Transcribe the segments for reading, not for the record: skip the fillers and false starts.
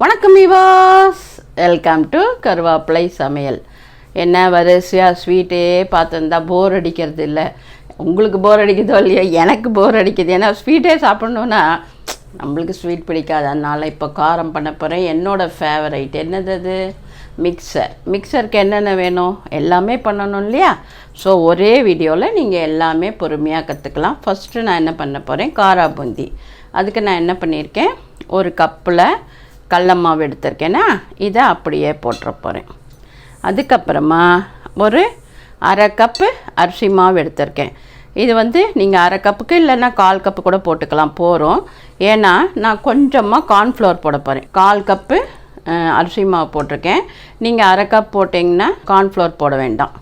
வணக்கம் விவாஸ், welcome to Karuveppilaisamayal. என்ன வரிசையாக ஸ்வீட்டே பார்த்துருந்தா போர் அடிக்கிறது இல்லை. உங்களுக்கு போர் அடிக்குதோ இல்லையோ, எனக்கு போர் அடிக்குது. ஏன்னா ஸ்வீட்டே சாப்பிட்ணுன்னா நம்மளுக்கு ஸ்வீட் பிடிக்காது. அதனால் இப்போ காரம் பண்ண போகிறேன். என்னோடய ஃபேவரைட் என்னது அது? மிக்சருக்கு என்னென்ன வேணும் எல்லாமே பண்ணணும் இல்லையா? ஸோ ஒரே வீடியோவில் நீங்கள் எல்லாமே பொறுமையாக கற்றுக்கலாம். ஃபஸ்ட்டு நான் என்ன பண்ண போகிறேன், காரா பூந்தி. அதுக்கு நான் என்ன பண்ணியிருக்கேன், ஒரு கப்பில் கடல மாவு எடுத்திருக்கேன்னா இதை அப்படியே போட்டுற போகிறேன். அதுக்கப்புறமா ஒரு அரை கப்பு அரிசி மாவு எடுத்திருக்கேன். இது நீங்கள் அரை கப்புக்கு இல்லைன்னா 1/4 கப்பு கூட போட்டுக்கலாம், போகிறோம். ஏன்னா நான் கொஞ்சமாக கார்ன்ஃப்ளவர் போட போகிறேன். 1/4 கப்பு அரிசி மாவு போட்டிருக்கேன். நீங்கள் அரை கப் போட்டிங்கன்னா கார்ன்ஃப்ளவர் போட வேண்டாம்.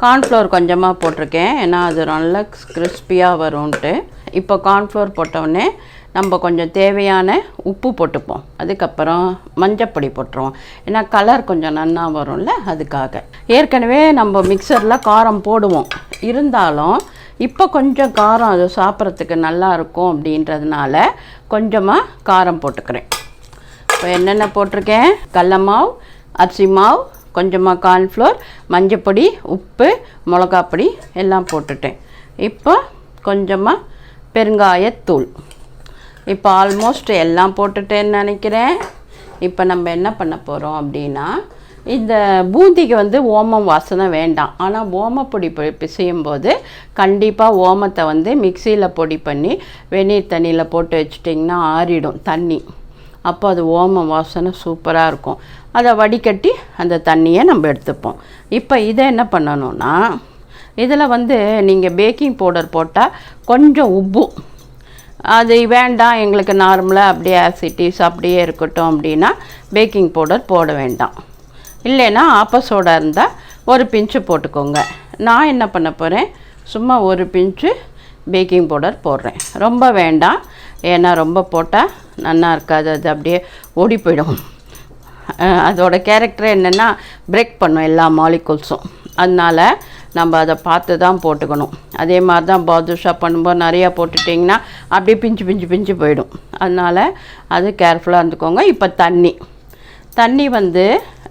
கார்ன்ஃப்ளவர் கொஞ்சமாக போட்டிருக்கேன், ஏன்னா அது நல்லா கிறிஸ்பியாக வரும்ன்ட்டு. இப்போ கார்ன்ஃப்ளவர் போட்டவுடனே நம்ம கொஞ்சம் தேவையான உப்பு போட்டுப்போம். அதுக்கப்புறம் மஞ்சப்பொடி போட்டுருவோம், ஏன்னா கலர் கொஞ்சம் நன்னா வரும்ல, அதுக்காக. ஏற்கனவே நம்ம மிக்சரில் காரம் போடுவோம், இருந்தாலும் இப்போ கொஞ்சம் காரம் அது சாப்பிட்றதுக்கு நல்லா இருக்கும் அப்படின்றதுனால கொஞ்சமாக காரம் போட்டுக்கிறேன். இப்போ என்னென்ன போட்டிருக்கேன், கடல மாவு, அரிசி மாவு, கொஞ்சமாக கார்ன்ஃப்ளவர், மஞ்சப்பொடி, உப்பு, மிளகாப்பொடி எல்லாம் போட்டுட்டேன். இப்போ கொஞ்சமாக பெருங்காயத்தூள். இப்போ ஆல்மோஸ்ட் எல்லாம் போட்டுட்டேன்னு நினைக்கிறேன். இப்போ நம்ம என்ன பண்ண போகிறோம் அப்படின்னா, இந்த பூந்திக்கு ஓமம் வாசனை வேண்டாம். ஆனால் ஓமப்பொடி பிசையும்போது கண்டிப்பாக ஓமத்தை மிக்சியில் பொடி பண்ணி வெந்நீர் தண்ணியில் போட்டு வச்சிட்டிங்கன்னா ஆறிடும் தண்ணி. அப்போ அது ஓமம் வாசனை சூப்பராக இருக்கும். அதை வடிகட்டி அந்த தண்ணியை நம்ம எடுத்துப்போம். இப்போ இதை என்ன பண்ணணும்னா, இதில் நீங்கள் பேக்கிங் பவுடர் போட்டால் கொஞ்சம் உப்பும், அது வேண்டாம் எங்களுக்கு நார்மலாக அப்படியே ஆசிட்டிஸ் அப்படியே இருக்கட்டும் அப்படின்னா பேக்கிங் பவுடர் போட வேண்டாம். இல்லைன்னா ஆப்பசோடா இருந்தால் ஒரு பிஞ்சு போட்டுக்கோங்க. நான் என்ன பண்ண போகிறேன், சும்மா ஒரு பிஞ்சு பேக்கிங் பவுடர் போடுறேன். ரொம்ப வேண்டாம், ஏன்னா ரொம்ப போட்டால் நல்லா இருக்காது, அது அப்படியே ஓடி போயிடும். அதோட கேரக்டர் என்னென்னா பிரேக் பண்ணும் எல்லா மாலிகூல்ஸும். அதனால் நம்ம அதை பார்த்து தான் போட்டுக்கணும். அதே மாதிரி தான் பாதுஷா பண்ணும்போது நிறையா போட்டுட்டிங்கன்னா அப்படியே பிஞ்சு போயிடும். அதனால் அது கேர்ஃபுல்லாக இருந்துக்கோங்க. இப்போ தண்ணி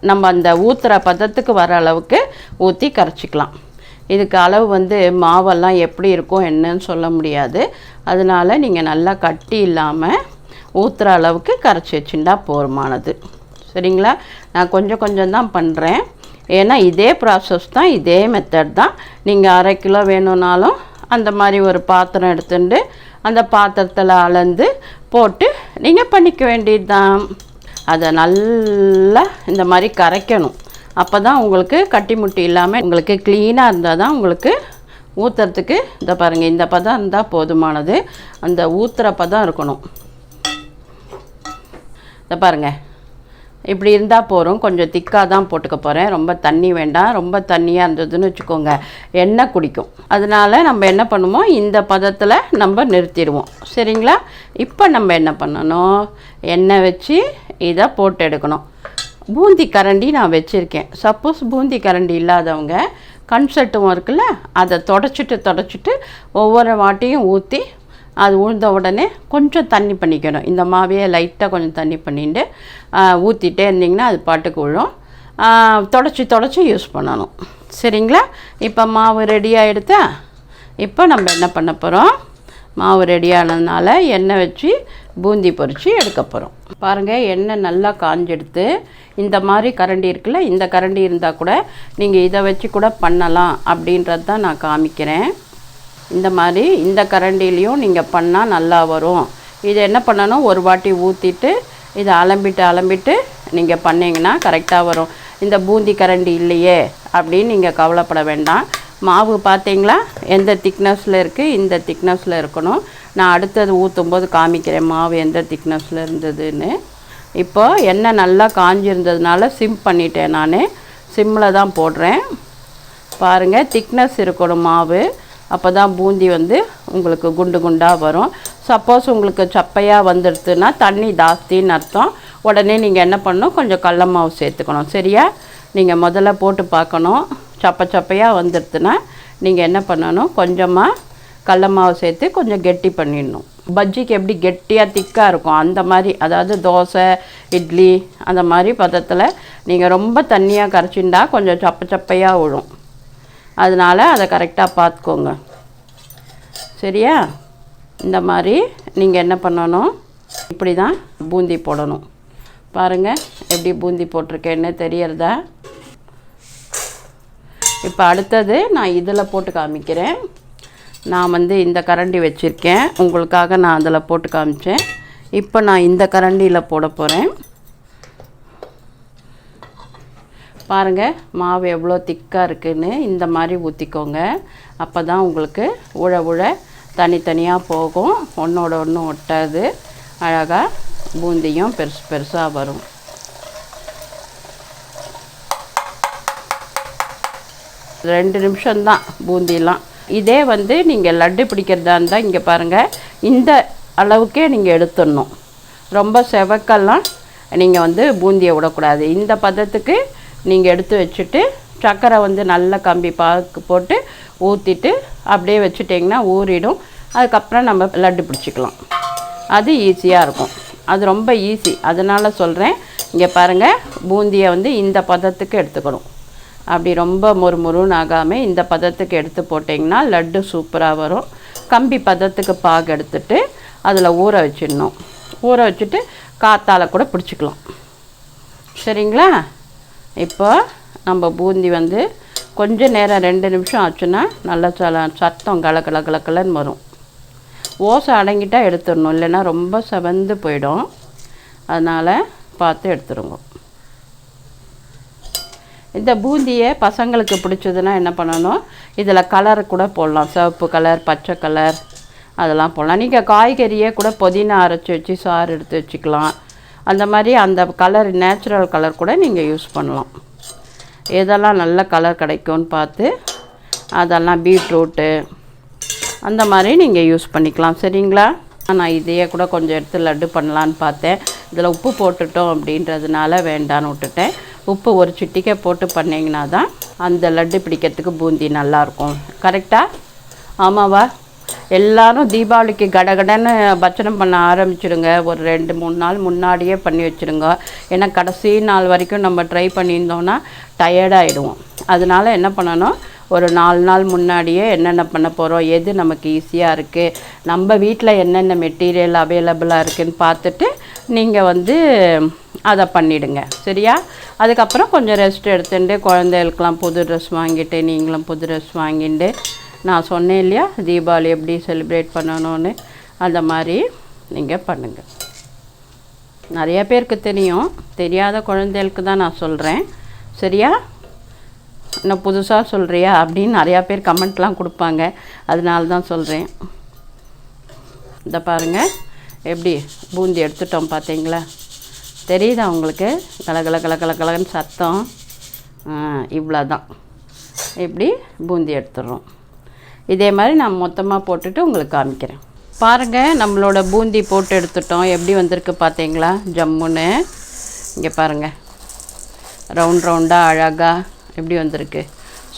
நம்ம அந்த ஊற்றுற பதத்துக்கு வர அளவுக்கு ஊற்றி கரைச்சிக்கலாம். இதுக்கு அளவு மாவெல்லாம் எப்படி இருக்கும் என்னன்னு சொல்ல முடியாது. அதனால் நீங்கள் நல்லா கட்டி இல்லாமல் ஊற்றுற அளவுக்கு கரைச்சி வச்சுட்டா போதுமானது. சரிங்களா? நான் கொஞ்சம் தான் பண்ணுறேன், ஏன்னா இதே ப்ராசஸ் தான், இதே மெத்தட் தான். நீங்கள் 1/2 கிலோ வேணும்னாலும் அந்த மாதிரி ஒரு பாத்திரம் எடுத்துட்டு அந்த பாத்திரத்தில் அளந்து போட்டு நீங்கள் பண்ணிக்க வேண்டியது தான். அதை நல்லா இந்த மாதிரி கரைக்கணும். அப்போ தான் உங்களுக்கு கட்டி முட்டி இல்லாமல் உங்களுக்கு க்ளீனாக இருந்தால் தான் உங்களுக்கு ஊற்றுறதுக்கு. இந்த பாருங்கள், இந்த பதம் இருந்தால் போதுமானது. அந்த ஊற்றுற பதம் இருக்கணும். இந்த பாருங்கள், இப்படி இருந்தால் போகிறோம். கொஞ்சம் திக்காக தான் போட்டுக்க போகிறேன், ரொம்ப தண்ணி வேண்டாம். ரொம்ப தண்ணியாக இருந்ததுன்னு வச்சுக்கோங்க எண்ணெய் குடிக்கும். அதனால் நம்ம என்ன பண்ணுவோம், இந்த பதத்தில் நம்ம நிறுத்திடுவோம். சரிங்களா? இப்போ நம்ம என்ன பண்ணணும், எண்ணெய் வச்சு இதை போட்டு எடுக்கணும். பூந்தி கரண்டி நான் வச்சுருக்கேன். சப்போஸ் பூந்தி கரண்டி இல்லாதவங்க கன்செட்டும் இருக்குல்ல, அதை தொடச்சிட்டு ஒவ்வொரு வாட்டியும் ஊற்றி அது உழுந்த உடனே கொஞ்சம் தண்ணி பண்ணிக்கணும். இந்த மாவையே லைட்டாக கொஞ்சம் தண்ணி பண்ணிட்டு ஊற்றிட்டே இருந்திங்கன்னா அது பாட்டுக்கு விழும். தொடச்சி யூஸ் பண்ணணும். சரிங்களா? இப்போ மாவு ரெடி ஆகிடுதா? இப்போ நம்ம என்ன பண்ண போகிறோம், மாவு ரெடி ஆனதுனால எண்ணெய் வச்சு பூந்தி பொரித்து எடுக்க போகிறோம். பாருங்கள், எண்ணெய் நல்லா காஞ்செடுத்து இந்த மாதிரி கரண்டி இருக்குல்ல, இந்த கரண்டி இருந்தால் கூட நீங்கள் இதை வச்சு கூட பண்ணலாம் அப்படின்றது தான் நான் காமிக்கிறேன். இந்த மாதிரி இந்த கரண்டிலையும் நீங்கள் பண்ணால் நல்லா வரும். இதை என்ன பண்ணணும், ஒரு வாட்டி ஊற்றிட்டு இதை அலம்பிட்டு நீங்கள் பண்ணிங்கன்னா கரெக்டாக வரும். இந்த பூந்தி கரண்டி இல்லையே அப்படின்னு நீங்கள் கவலைப்பட வேண்டாம். மாவு பார்த்தீங்களா எந்த திக்னஸில் இருக்குது, இந்த திக்னஸில் இருக்கணும். நான் அடுத்தது ஊற்றும்போது காமிக்கிறேன் மாவு எந்த திக்னஸில் இருந்ததுன்னு. இப்போ எண்ணெய் நல்லா காஞ்சிருந்ததுனால சிம் பண்ணிட்டேன். நான் சிம்மில் தான் போடுறேன். பாருங்கள், திக்னஸ் இருக்கணும் மாவு, அப்போ தான் பூந்தி உங்களுக்கு குண்டாக வரும். சப்போஸ் உங்களுக்கு சப்பையாக வந்துடுதுன்னா தண்ணி ஜாஸ்தின்னு அர்த்தம். உடனே நீங்கள் என்ன பண்ணணும், கொஞ்சம் கடல மாவு சேர்த்துக்கணும். சரியா? நீங்கள் முதல்ல போட்டு பார்க்கணும். சப்பையாக வந்துடுதுன்னா நீங்கள் என்ன பண்ணணும், கொஞ்சமாக கடல மாவு சேர்த்து கொஞ்சம் கெட்டி பண்ணிடணும். பஜ்ஜிக்கு எப்படி கெட்டியாக திக்காக இருக்கும் அந்த மாதிரி, அதாவது தோசை இட்லி அந்த மாதிரி பதத்தில். நீங்கள் ரொம்ப தண்ணியாக கரைச்சிண்டா கொஞ்சம் சப்பையாக விழும். அதனால் அதை கரெக்டாக பார்த்துக்கோங்க. சரியா? இந்த மாதிரி நீங்கள் என்ன பண்ணணும், இப்படி தான் பூந்தி போடணும். பாருங்கள் எப்படி பூந்தி போட்டிருக்கேன்னு தெரியறதா? இப்போ அடுத்தது நான் இதில் போட்டு காமிக்கிறேன். நான் இந்த கரண்டி வச்சுருக்கேன், உங்களுக்காக நான் அதில் போட்டு காமிச்சேன். இப்போ நான் இந்த கரண்டியில் போட போகிறேன். பாருங்கள் மாவு எவ்வளோ திக்காக இருக்குதுன்னு. இந்த மாதிரி ஊற்றிக்கோங்க. அப்போ தான் உங்களுக்கு உழ தனித்தனியாக போகும், ஒன்றோட ஒன்று ஒட்டாது. அழகாக பூந்தியும் பெருசாக வரும். ரெண்டு நிமிஷம்தான் பூந்திலாம். இதே நீங்கள் லட்டு பிடிக்கிறதா இருந்தால் இங்கே பாருங்கள், இந்த அளவுக்கே நீங்கள் எடுத்துடணும். ரொம்ப செவக்கெல்லாம் நீங்கள் பூந்தியை விடக்கூடாது. இந்த பதத்துக்கு நீங்கள் எடுத்து வச்சுட்டு சர்க்கரை நல்ல கம்பி பாக்கு போட்டு ஊற்றிட்டு அப்படியே வச்சுட்டிங்கன்னா ஊறிடும். அதுக்கப்புறம் நம்ம லட்டு பிடிச்சிக்கலாம். அது ஈஸியாக இருக்கும். அது ரொம்ப ஈஸி, அதனால் சொல்கிறேன். இங்கே பாருங்கள், பூந்தியை இந்த பதத்துக்கு எடுத்துக்கணும். அப்படி ரொம்ப முறுமுறுன்னு ஆகாமல் இந்த பதத்துக்கு எடுத்து போட்டிங்கன்னா லட்டு சூப்பராக வரும். கம்பி பதத்துக்கு பாகு எடுத்துட்டு அதில் ஊற வச்சிடணும். ஊற வச்சுட்டு காற்றால் கூட பிடிச்சிக்கலாம். சரிங்களா? இப்போ நம்ம பூந்தி கொஞ்சம் நேரம் 2 நிமிஷம் ஆச்சுன்னா நல்லா சத்தம் கலக்கலன்னு வரும். ஓசை அடங்கிட்டால் எடுத்துடணும், இல்லைன்னா ரொம்ப செவந்து போயிடும். அதனால் பார்த்து எடுத்துருங்க. இந்த பூந்தியை பசங்களுக்கு பிடிச்சதுன்னா என்ன பண்ணணும், இதில் கலர் கூட போடலாம். சிவப்பு கலர், பச்சை கலர் அதெல்லாம் போடலாம். நீங்கள் காய்கறியே கூட புதினா அரைச்சி வச்சு சாறு எடுத்து வச்சுக்கலாம். அந்த மாதிரி அந்த கலர் நேச்சுரல் கலர் கூட நீங்கள் யூஸ் பண்ணலாம். எதெல்லாம் நல்ல கலர் கிடைக்கும்னு பார்த்து அதெல்லாம் பீட்ரூட்டு அந்த மாதிரி நீங்கள் யூஸ் பண்ணிக்கலாம். சரிங்களா? நான் இதையே கூட கொஞ்சம் எடுத்து லட்டு பண்ணலான்னு பார்த்தேன். இதில் உப்பு போட்டுட்டோம் அப்படின்றதுனால வேண்டான்னு விட்டுட்டேன். உப்பு ஒரு சிட்டிக்கை போட்டு பண்ணிங்கன்னா தான் அந்த லட்டு பிடிக்கிறதுக்கு பூந்தி நல்லாயிருக்கும். கரெக்டாக? ஆமாவா? எல்லோரும் தீபாவளிக்கு கடகடன்னு பட்சணம் பண்ண ஆரம்பிச்சிடுங்க. ஒரு 2-3 நாள் முன்னாடியே பண்ணி வச்சுருங்க. ஏன்னா கடைசி நாள் வரைக்கும் நம்ம ட்ரை பண்ணியிருந்தோன்னா டயர்டாகிடுவோம். அதனால் என்ன பண்ணணும், ஒரு 4 நாள் முன்னாடியே என்னென்ன பண்ண போகிறோம், எது நமக்கு ஈஸியாக இருக்குது, நம்ம வீட்டில் என்னென்ன மெட்டீரியல் அவைலபிளாக இருக்குதுன்னு பார்த்துட்டு நீங்கள் அதை பண்ணிவிடுங்க. சரியா? அதுக்கப்புறம் கொஞ்சம் ரெஸ்ட் எடுத்துட்டு குழந்தைகளுக்கெலாம் புது ட்ரெஸ் வாங்கிட்டு நீங்களும் புது ட்ரெஸ் வாங்கிட்டு, நான் சொன்னேன் இல்லையா தீபாவளி எப்படி செலிப்ரேட் பண்ணணும்னு, அந்த மாதிரி நீங்கள் பண்ணுங்கள். நிறைய பேருக்கு தெரியும், தெரியாத குழந்தைகளுக்கு தான் நான் சொல்கிறேன். சரியா? இன்னும் புதுசாக சொல்கிறியா அப்படின்னு நிறையா பேர் கமெண்ட்லாம் கொடுப்பாங்க. அதனால தான் சொல்கிறேன். இந்த பாருங்கள் எப்படி பூந்தி எடுத்துட்டோம் பார்த்தீங்களா? தெரியுதா உங்களுக்கு? கலகலன்னு சத்தம். இவ்வளோ தான். இப்படி பூந்தி எடுத்துடுறோம். இதே மாதிரி நான் மொத்தமாக போட்டுட்டு உங்களுக்கு காமிக்கிறேன். பாருங்கள், நம்மளோட பூந்தி போட்டு எடுத்துட்டோம். எப்படி வந்திருக்கு பார்த்தீங்களா? ஜம்முன்னு. இங்கே பாருங்கள், ரவுண்டாக அழகாக எப்படி வந்திருக்கு.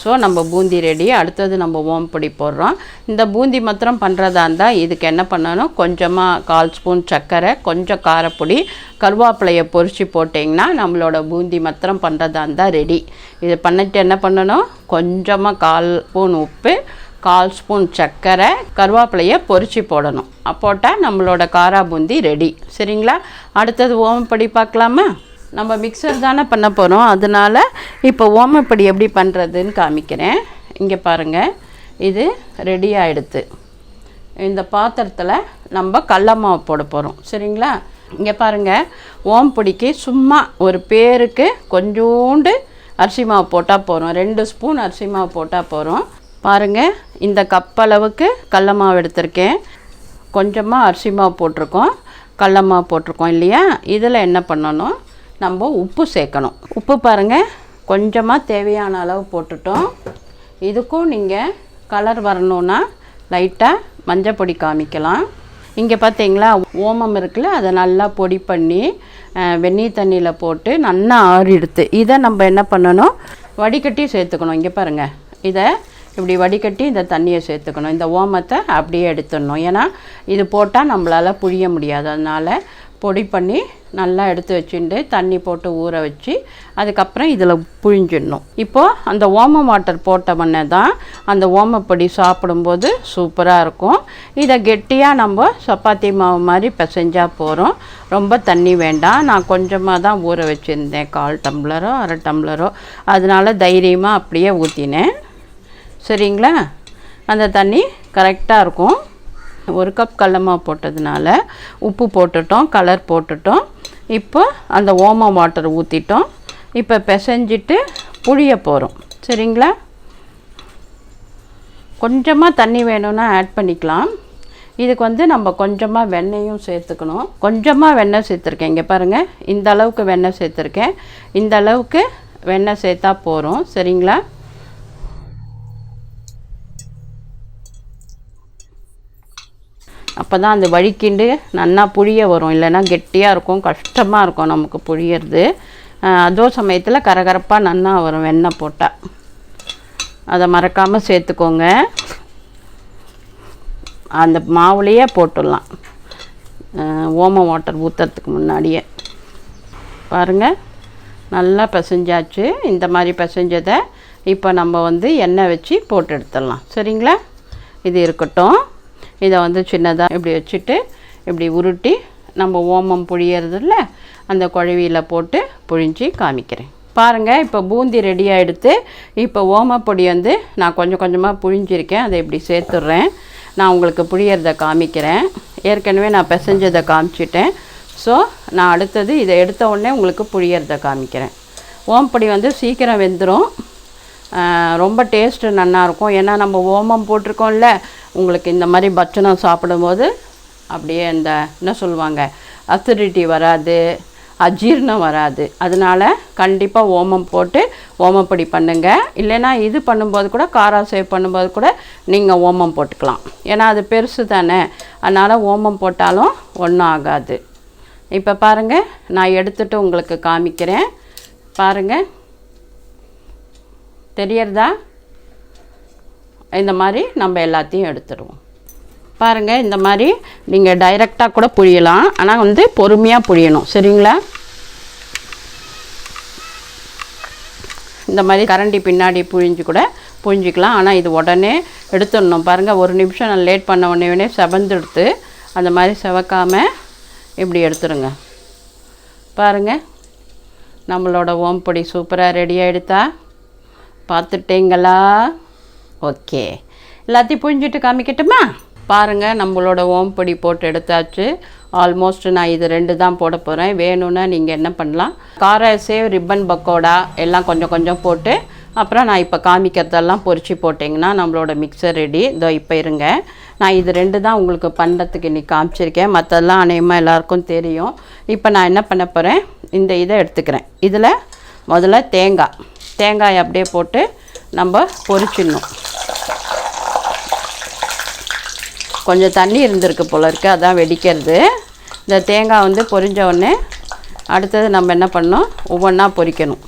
ஸோ நம்ம பூந்தி ரெடி. அடுத்தது நம்ம ஓமப்பொடி போடுறோம். இந்த பூந்தி மாத்திரம் பண்ணுறதா இருந்தால் இதுக்கு என்ன பண்ணணும், கொஞ்சமாக 1/4 ஸ்பூன் சர்க்கரை, கொஞ்சம் காரப்பொடி, கருவேப்பிலையை பொரித்து போட்டிங்கன்னா நம்மளோட பூந்தி மாத்திரம் பண்ணுறதா இருந்தால் ரெடி. இது பண்ணிட்டு என்ன பண்ணணும், கொஞ்சமாக 1/4 ஸ்பூன் உப்பு, 1/4 ஸ்பூன் சர்க்கரை, கருவேப்பிலையை பொரித்து போடணும். போட்டால் நம்மளோட காரா பூந்தி ரெடி. சரிங்களா? அடுத்தது ஓமப்பொடி பார்க்கலாமா? நம்ம மிக்சர் தானே பண்ண போகிறோம், அதனால் இப்போ ஓமப்பொடி எப்படி பண்ணுறதுன்னு காமிக்கிறேன். இங்கே பாருங்கள், இது ரெடி ஆகிடுது. இந்த பாத்திரத்தில் நம்ம கடல மாவு போட போகிறோம். சரிங்களா? இங்கே பாருங்கள், ஓமப்பொடிக்கு சும்மா ஒரு பேருக்கு கொஞ்சோண்டு அரிசி மாவு போட்டால் போகிறோம். 2 ஸ்பூன் அரிசி மாவு போட்டால் போகிறோம். பாருங்கள், இந்த கப்பளவுக்கு கடல மாவு எடுத்திருக்கேன். கொஞ்சமாக அரிசி மாவு போட்டிருக்கோம், கடல மாவு போட்டிருக்கோம் இல்லையா? இதில் என்ன பண்ணணும், நம்ம உப்பு சேர்க்கணும். உப்பு பாருங்கள், கொஞ்சமாக தேவையான அளவு போட்டுட்டோம். இதுக்கும் நீங்கள் கலர் வரணுன்னா லைட்டாக மஞ்சள் பொடி காமிக்கலாம். இங்கே பார்த்தீங்களா ஓமம் இருக்குல்ல, அதை நல்லா பொடி பண்ணி வெந்நீர் தண்ணியில் போட்டு நல்லா ஆறிடுத்து. இதை நம்ம என்ன பண்ணணும், வடிகட்டி சேர்த்துக்கணும். இங்கே பாருங்கள், இதை இப்படி வடிகட்டி இந்த தண்ணியை சேர்த்துக்கணும். இந்த ஓமத்தை அப்படியே எடுத்துடணும். ஏன்னா இது போட்டால் நம்மளால் புழிய முடியாது. அதனால் பொடி பண்ணி நல்லா எடுத்து வச்சுட்டு தண்ணி போட்டு ஊற வச்சு அதுக்கப்புறம் இதில் புழிஞ்சிடணும். இப்போது அந்த ஓமம் வாட்டர் போட்ட முன்னே தான் அந்த ஓமப்பொடி சாப்பிடும்போது சூப்பராக இருக்கும். இதை கெட்டியாக நம்ம சப்பாத்தி மாவு மாதிரி பிசைஞ்சால் போகிறோம். ரொம்ப தண்ணி வேண்டாம். நான் கொஞ்சமாக தான் ஊற வச்சுருந்தேன், 1/4 டம்ளரோ 1/2 டம்ளரோ. அதனால் தைரியமாக அப்படியே ஊற்றினேன். சரிங்களா? அந்த தண்ணி கரெக்டாக இருக்கும். 1 கப் கடல மாவு போட்டதுனால உப்பு போட்டுட்டோம், கலர் போட்டுட்டோம். இப்போ அந்த ஓமம் வாட்டர் ஊற்றிட்டோம். இப்போ பிசைஞ்சிட்டு புழிய போகிறோம். சரிங்களா? கொஞ்சமாக தண்ணி வேணும்னா ஆட் பண்ணிக்கலாம். இதுக்கு வந்து நம்ம கொஞ்சமாக வெண்ணெயும் சேர்த்துக்கணும். கொஞ்சமாக வெண்ணெய் சேர்த்துருக்கேன். இங்கே பாருங்கள், இந்த அளவுக்கு வெண்ணெய் சேர்த்துருக்கேன். இந்த அளவுக்கு வெண்ணெய் சேர்த்தா போகிறோம். சரிங்களா? அப்போ தான் அந்த வழிக்கிண்டு நல்லா புழிய வரும். இல்லைன்னா கெட்டியாக இருக்கும், கஷ்டமாக இருக்கும் நமக்கு புழியறது. அதோ சமயத்தில் கரகரப்பாக நல்லா வரும் வெண்ணெய் போட்டால். அதை மறக்காமல் சேர்த்துக்கோங்க. அந்த மாவுலேயே போட்டுடலாம் ஓமம் வாட்டர் ஊற்றுறதுக்கு முன்னாடியே. பாருங்கள், நல்லா பிசைஞ்சாச்சு. இந்த மாதிரி பிசைஞ்சதை இப்போ நம்ம வந்து எண்ணெய் வச்சு போட்டு எடுத்துடலாம். சரிங்களா? இது இருக்கட்டும். இதை வந்து சின்னதாக இப்படி வச்சுட்டு இப்படி உருட்டி நம்ம ஓமம் புழியறதில்ல அந்த குழவியில் போட்டு புழிஞ்சி காமிக்கிறேன். பாருங்கள், இப்போ பூந்தி ரெடி ஆகிடுத்து. இப்போ ஓமப்பொடி வந்து நான் கொஞ்சம் கொஞ்சமாக புழிஞ்சிருக்கேன். அதை இப்படி சேர்த்துட்றேன். நான் உங்களுக்கு புழியறதை காமிக்கிறேன். ஏற்கனவே நான் பிசைஞ்சதை காமிச்சிட்டேன். ஸோ நான் அடுத்தது இதை எடுத்த உடனே உங்களுக்கு புழியறதை காமிக்கிறேன். ஓமப்பொடி வந்து சீக்கிரம் வெந்துடும். ரொம்ப டேஸ்ட்டு நல்லாயிருக்கும். ஏன்னா நம்ம ஓமம் போட்டிருக்கோம்ல. உங்களுக்கு இந்த மாதிரி பட்சணம் சாப்பிடும்போது அப்படியே இந்த என்ன சொல்லுவாங்க, அசிடிட்டி வராது, அஜீர்ணம் வராது. அதனால் கண்டிப்பாக ஓமம் போட்டு ஓமப்பொடி பண்ணுங்கள். இல்லைன்னா இது பண்ணும்போது கூட, காரா சேவ் பண்ணும்போது கூட நீங்கள் ஓமம் போட்டுக்கலாம். ஏன்னா அது பெருசு தானே. அதனால் ஓமம் போட்டாலும் ஒன்றும் ஆகாது. இப்போ பாருங்கள், நான் எடுத்துகிட்டு உங்களுக்கு காமிக்கிறேன். பாருங்கள், தெரியறதா? இந்த மாதிரி நம்ம எல்லாத்தையும் எடுத்துடுவோம். பாருங்கள், இந்த மாதிரி நீங்கள் டைரெக்டாக கூட புழியலாம். ஆனால் வந்து பொறுமையாக புழியணும். சரிங்களா? இந்த மாதிரி கரண்டி பின்னாடி புழிஞ்சு கூட புழிஞ்சிக்கலாம். ஆனால் இது உடனே எடுத்துடணும். பாருங்கள், 1 நிமிஷம் நான் லேட் பண்ண உடனே செவந்துடுத்து. அந்த மாதிரி செவக்காமல் இப்படி எடுத்துருங்க. பாருங்கள், நம்மளோட ஓம்பொடி சூப்பராக ரெடி ஆகிடுதா? பார்த்துட்டீங்களா? ஓகே, எல்லாத்தையும் புழிஞ்சிட்டு காமிக்கட்டுமா? பாருங்கள், நம்மளோட ஓம்பொடி போட்டு எடுத்தாச்சு. ஆல்மோஸ்ட் நான் இது 2 தான் போட போகிறேன். வேணும்னா நீங்கள் என்ன பண்ணலாம், கார சேவ், ரிப்பன் பக்கோடா எல்லாம் கொஞ்சம் கொஞ்சம் போட்டு அப்புறம் நான் இப்போ காமிக்கிறதெல்லாம் பொரிச்சு போட்டிங்கன்னா நம்மளோட மிக்சர் ரெடி. இதோ இப்போ இருங்க, நான் இது 2 தான் உங்களுக்கு பண்ணுறதுக்கு இன்றைக்கி காமிச்சிருக்கேன். மற்றெல்லாம் அநேகமாக எல்லாருக்கும் தெரியும். இப்போ நான் என்ன பண்ண போகிறேன், இந்த இதை எடுத்துக்கிறேன். இதில் முதல்ல தேங்காய் அப்படியே போட்டு நம்ம பொரிச்சிடணும். கொஞ்சம் தண்ணி இருந்திருக்கு போல இருக்குது, அதான் வெடிக்கிறது. இந்த தேங்காய் வந்து பொரிஞ்ச உடனே அடுத்தது நம்ம என்ன பண்ணணும், ஒவ்வொன்றா பொரிக்கணும்.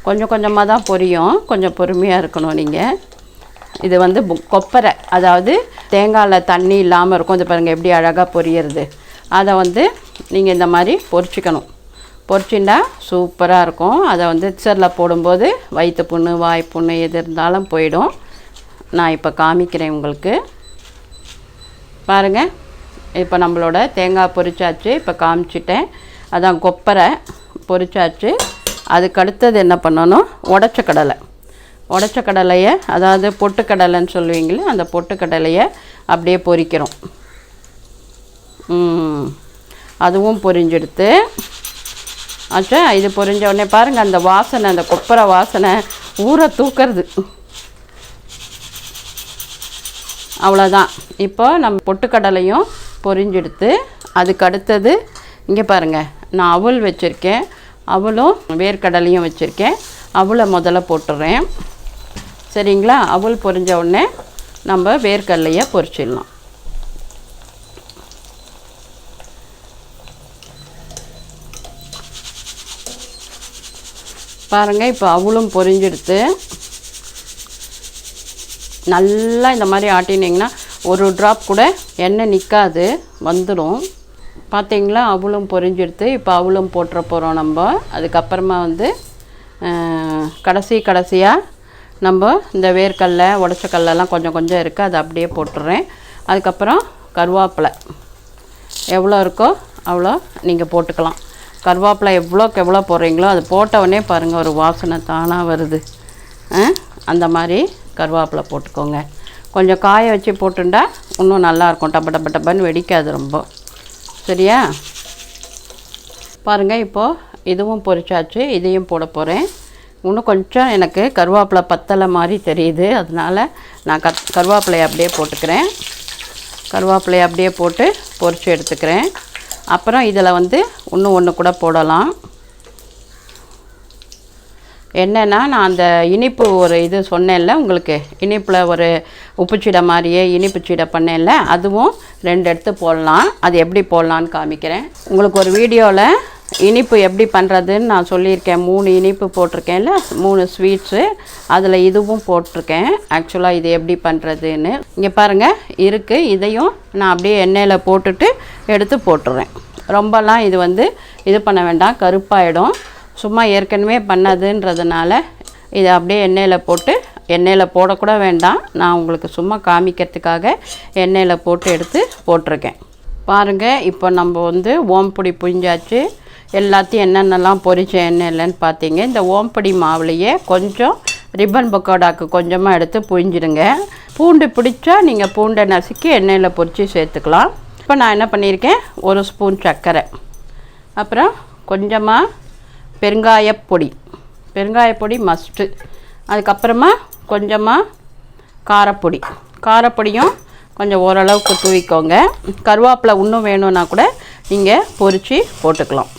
கொஞ்சம் கொஞ்சமாக தான் பொரியும், கொஞ்சம் பொறுமையாக இருக்கணும் நீங்கள். இது வந்து கொப்பரை, அதாவது தேங்காயில் தண்ணி இல்லாமல் இருக்கும். இது பாருங்கள் எப்படி அழகாக பொரியறது. அதை வந்து நீங்கள் இந்த மாதிரி பொரிச்சிக்கணும். பொரிச்சிண்டா சூப்பராக இருக்கும். அதை வந்து மிக்சரில் போடும்போது வயிற்று புண்ணு, வாய் புண்ணு எது இருந்தாலும் போயிடும். நான் இப்போ காமிக்கிறேன் உங்களுக்கு. பாருங்கள், இப்போ நம்மளோட தேங்காய் பொரிச்சாச்சு. இப்போ காமிச்சிட்டேன். அதான் கொப்பரை பொரிச்சாச்சு. அதுக்கு அடுத்தது என்ன பண்ணணும், உடச்ச கடலையை, அதாவது பொட்டுக்கடலைன்னு சொல்லுவீங்களே, அந்த பொட்டுக்கடலையை அப்படியே பொரிக்கிறோம். அதுவும் பொரிஞ்செடுத்து ஆச்சா. இது பொரிஞ்ச உடனே பாருங்கள், அந்த வாசனை, அந்த கொப்பரை வாசனை ஊரை தூக்கிறது. அவ்வளோதான். இப்போ நம்ம பொட்டுக்கடலையும் பொரிஞ்செடுத்து அதுக்கு அடுத்தது இங்கே பாருங்கள், நான் அவல் வச்சுருக்கேன். அவலும் வேர்க்கடலையும் வச்சுருக்கேன். அவலை முதல்ல போட்டுடுறேன். சரிங்களா? அவல் பொரிஞ்ச உடனே நம்ம வேர்க்கடலையை பொரிச்சிடலாம். பாருங்கள், இப்போ அவலும் பொரிஞ்செடுத்து நல்லா இந்த மாதிரி ஆட்டினீங்கன்னா ஒரு ட்ராப் கூட எண்ணெய் நிற்காது, வந்துடும். பார்த்தீங்களா, அவளும் பொரிஞ்சிடுது. இப்போ அவளும் போட்டுற போகிறோம் நம்ம. அதுக்கப்புறமா வந்து கடைசியாக நம்ம இந்த வேர்க்கடலை உடச்ச கடலெல்லாம் கொஞ்சம் கொஞ்சம் இருக்குது, அதை அப்படியே போட்டுடுறேன். அதுக்கப்புறம் கருவேப்பிலை எவ்வளோ இருக்கோ அவ்வளோ நீங்கள் போட்டுக்கலாம். கருவேப்பிலை எவ்வளோக்கு எவ்வளோ போடுறீங்களோ அது போட்டவுடனே பாருங்கள் ஒரு வாசனை தானாக வருது. அந்த மாதிரி கருவேப்பிலை போட்டுக்கோங்க. கொஞ்சம் காய வச்சு போட்டுண்டா இன்னும் நல்லாயிருக்கும், டப்ப டப்பன்னு வெடிக்காது ரொம்ப. சரியா? பாருங்கள், இப்போது இதுவும் பொரிச்சாச்சு, இதையும் போட போகிறேன். இன்னும் கொஞ்சம் எனக்கு கருவேப்பிலை பத்தலை மாதிரி தெரியுது, அதனால் நான் கருவேப்பிலையை அப்படியே போட்டுக்கிறேன். கருவேப்பிலையை அப்படியே போட்டு பொரித்து எடுத்துக்கிறேன். அப்புறம் இதில் வந்து இன்னும் ஒன்று கூட போடலாம். என்னென்னா, நான் அந்த இனிப்பு ஒரு இது சொன்னேன்ல உங்களுக்கு, இனிப்பில் ஒரு உப்புச்சீடை மாதிரியே இனிப்பு சீடை பண்ணேன்ல, அதுவும் 2 எடுத்து போடலாம். அது எப்படி போடலான்னு காமிக்கிறேன். உங்களுக்கு ஒரு வீடியோவில் இனிப்பு எப்படி பண்ணுறதுன்னு நான் சொல்லியிருக்கேன். 3 இனிப்பு போட்டிருக்கேன்ல, 3 ஸ்வீட்ஸு, அதில் இதுவும் போட்டிருக்கேன். ஆக்சுவலாக இது எப்படி பண்ணுறதுன்னு இங்கே பாருங்கள் இருக்குது. இதையும் நான் அப்படியே எண்ணெயில் போட்டுட்டு எடுத்து போட்டுடுறேன். ரொம்பலாம் இது வந்து இது பண்ண வேண்டாம், கருப்பாயிடும். சும்மா ஏற்கனவே பண்ணதுன்றதுனால இதை அப்படியே எண்ணெயில் போடக்கூட வேண்டாம். நான் உங்களுக்கு சும்மா காமிக்கிறதுக்காக எண்ணெயில் போட்டு எடுத்து போட்டிருக்கேன். பாருங்கள், இப்போ நம்ம வந்து ஓம்பொடி புழிஞ்சாச்சு. எல்லாத்தையும் என்னென்னலாம் பொரிச்ச எண்ணெயிலன்னு பார்த்தீங்க. இந்த ஓம்பொடி மாவுலையே கொஞ்சம் ரிப்பன் பக்கோடாக்கு கொஞ்சமாக எடுத்து புழிஞ்சிடுங்க. பூண்டு பிடிச்சா நீங்கள் பூண்டை நசுக்கி எண்ணெயில் பொரித்து சேர்த்துக்கலாம். இப்போ நான் என்ன பண்ணியிருக்கேன், 1 ஸ்பூன் சர்க்கரை, அப்புறம் கொஞ்சமாக பெருங்காயப்பொடி மஸ்ட்டு, அதுக்கப்புறமா கொஞ்சமாக காரப்பொடியும் கொஞ்சம் ஓரளவுக்கு தூவிக்கோங்க. கருவேப்பிலை இன்னும் வேணும்னா கூட நீங்கள் பொரித்து போட்டுக்கலாம்.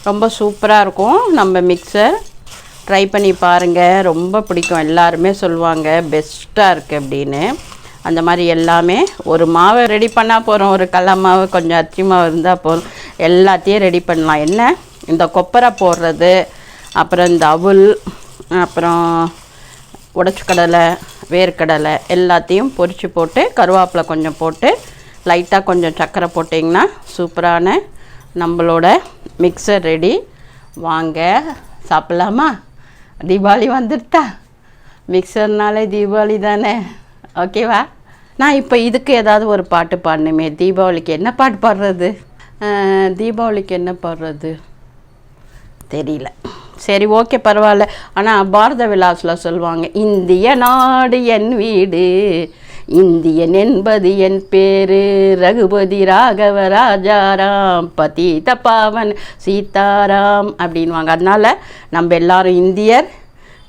ரொம்ப சூப்பராக இருக்கும் நம்ம மிக்சர். ட்ரை பண்ணி பாருங்கள், ரொம்ப பிடிக்கும். எல்லாருமே சொல்லுவாங்க பெஸ்ட்டாக இருக்குது அப்படின்னு. அந்த மாதிரி எல்லாமே ஒரு மாவை ரெடி பண்ணால் போகிறோம், ஒரு கடல மாவு கொஞ்சம் அரிசி மாவு இருந்தால் போதும், எல்லாத்தையும் ரெடி பண்ணலாம். என்ன இந்த கொப்பரை போடுறது, அப்புறம் இந்த அவுல், அப்புறம் உடச்ச கடலை, வேர்க்கடலை எல்லாத்தையும் பொரித்து போட்டு கருவேப்பிலை கொஞ்சம் போட்டு லைட்டாக கொஞ்சம் சர்க்கரை போட்டிங்கன்னா சூப்பரான நம்மளோட மிக்சர் ரெடி. வாங்க சாப்பிட்லாமா? தீபாவளி வந்துடுதா, மிக்சர்னாலே தீபாவளி தானே, ஓகேவா? நான் இப்போ இதுக்கு ஏதாவது ஒரு பாட்டு பாடணுமே. தீபாவளிக்கு என்ன பாட்டு பாடுறது? தெரியல. சரி, ஓகே, பரவாயில்ல. ஆனால் பாரத விலாஸில் சொல்லுவாங்க, இந்திய நாடு என் வீடு, இந்தியன் என்பது என் பேரு, ரகுபதி ராகவ ராஜாராம், பதீத பாவன் சீதாராம் அப்படின்வாங்க. அதனால் நம்ம எல்லாரும் இந்தியர்,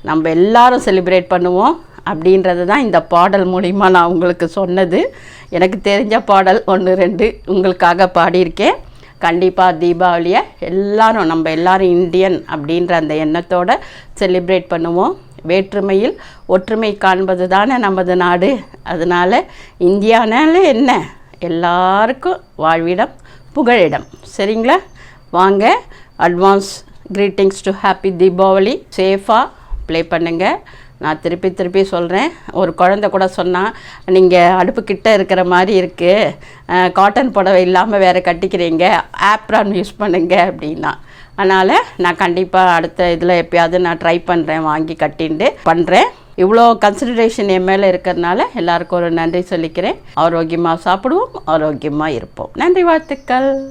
நம்ம எல்லாரும் செலிப்ரேட் பண்ணுவோம் அப்படின்றது தான் இந்த பாடல் மூலிமா நான் உங்களுக்கு சொன்னது. எனக்கு தெரிஞ்ச பாடல் 1 2 உங்களுக்காக பாடியிருக்கேன். கண்டிப்பாக தீபாவளியை நம்ம எல்லாரும் இந்தியன் அப்படின்ற அந்த எண்ணத்தோடு செலிப்ரேட் பண்ணுவோம். வேற்றுமையில் ஒற்றுமை காண்பது தானே நமது நாடு. அதனால் இந்தியானாலே என்ன, எல்லாருக்கும் வாழ்விடம் புகழிடம். சரிங்களா? வாங்க, advance greetings to happy Deepavali. சேஃபாக ப்ளே பண்ணுங்கள். நான் திருப்பி சொல்கிறேன். ஒரு குழந்தை கூட சொன்னால், நீங்கள் அடுப்புக்கிட்ட இருக்கிற மாதிரி இருக்குது, காட்டன் புடவை இல்லாமல் வேறு கட்டிக்கிறீங்க, ஆப்ரான் யூஸ் பண்ணுங்க அப்படின்னா. அதனால் நான் கண்டிப்பாக அடுத்த இதில் எப்போயாவது நான் ட்ரை பண்ணுறேன், வாங்கி கட்டிண்டு பண்ணுறேன். இவ்வளோ கன்சிடரேஷன் என் மேலே இருக்கிறதுனால எல்லாருக்கும் ஒரு நன்றி சொல்லிக்கிறேன். ஆரோக்கியமாக சாப்பிடுவோம், ஆரோக்கியமாக இருப்போம். நன்றி, வாழ்த்துக்கள்.